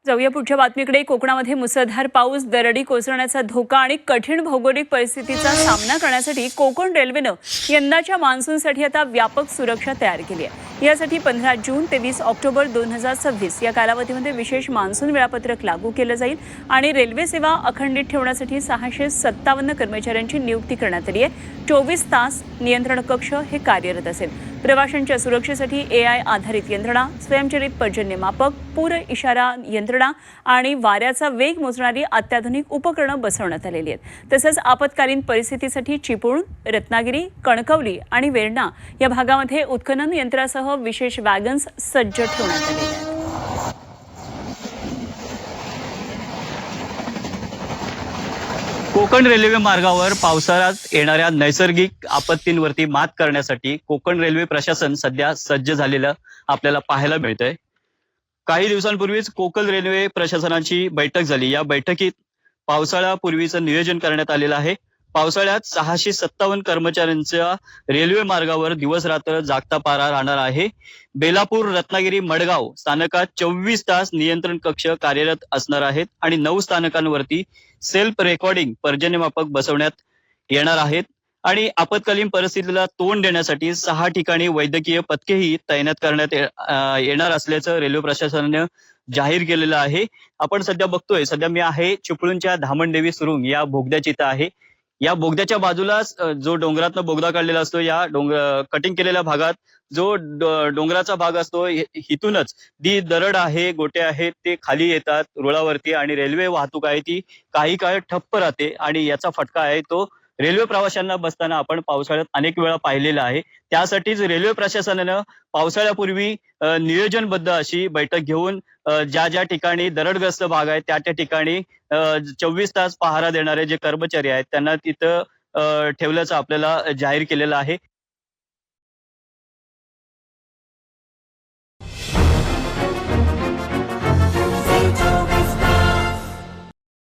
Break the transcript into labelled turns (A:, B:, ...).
A: जाऊया पुढच्या बातमीकडे। कोकणामध्ये मुसळधार पाऊस, दरडी कोसळण्याचा धोका आणि कठीण भौगोलिक परिस्थितीचा सामना करण्यासाठी कोकण रेल्वेनं यंदाच्या मान्सूनसाठी आता व्यापक सुरक्षा तयार केली आहे। यासाठी 15 जून ते 20 ऑक्टोबर 2026 या कालावधीमध्ये विशेष मान्सून वेळापत्रक लागू केलं जाईल आणि रेल्वे सेवा अखंडित ठेवण्यासाठी 657 कर्मचाऱ्यांची नियुक्ती करण्यात आली आहे। 24 तास नियंत्रण कक्ष हे कार्यरत असेल। प्रवाशांच्या सुरक्षेसाठी AI आधारित यंत्रणा, स्वयंचलित पर्जन्यमापक, पूर इशारा यंत्रणा आणि वाऱ्याचा वेग मोजणारी अत्याधुनिक उपकरणं बसवण्यात आलेली आहेत। तसंच आपत्कालीन परिस्थितीसाठी चिपळूण, रत्नागिरी, कणकवली आणि वेर्णा या भागामध्ये उत्खनन यंत्रासह विशेष वॅगन्स सज्ज ठेवण्यात आलेले आहेत।
B: कोकण रेल्वे मार्गावर पावसाळ्यात येणाऱ्या नैसर्गिक आपत्तींवरती मात करण्यासाठी कोकण रेल्वे प्रशासन सध्या सज्ज झालेलं आपल्याला पाहायला मिळतंय। काही दिवसांपूर्वीच कोकण रेल्वे प्रशासनाची बैठक झाली। या बैठकीत पावसाळ्यापूर्वीचं नियोजन करण्यात आलेलं आहे। पावसाळ्यात 657 कर्मचाऱ्यांचा रेल्वे मार्गावर दिवस रात्र जागता पारा राहणार आहे। बेलापूर, रत्नागिरी, मडगाव स्थानकात 24 तास नियंत्रण कक्ष कार्यरत असणार आहेत आणि 9 स्थानकांवरती सेल्फ रेकॉर्डिंग पर्जन्यमापक बसवण्यात येणार आहेत आणि आपत्कालीन परिस्थितीला तोंड देण्यासाठी 6 ठिकाणी वैद्यकीय पथकेही तैनात करण्यात येणार असल्याचं रेल्वे प्रशासनाने जाहीर केलेलं आहे। आपण सध्या बघतोय, सध्या मी आहे चिपळूणच्या धामणदेवी सुरुंग या बोगद्याच्या इथं आहे। या बोगद्याच्या बाजूलाच जो डोंगरातनं बोगदा काढलेला असतो, या कटिंग केलेल्या भागात जो डोंगराचा भाग असतो, इथूनच जी दरड आहे, गोटे आहेत ते खाली येतात रुळावरती आणि रेल्वे वाहतूक आहे ती काही काळ ठप्प राहते आणि याचा फटका आहे तो रेल्वे प्रवाशांना बसताना आपण पावसाळ्यात अनेक वेळा पाहिलेला आहे। त्यासाठीच रेल्वे प्रशासनानं पावसाळ्यापूर्वी नियोजनबद्ध अशी बैठक घेऊन ज्या ज्या ठिकाणी दरडग्रस्त भाग आहे त्या ठिकाणी 24 तास पहारा देणारे जे कर्मचारी आहेत त्यांना तिथं ठेवल्याचं आपल्याला जाहीर केलेलं आहे।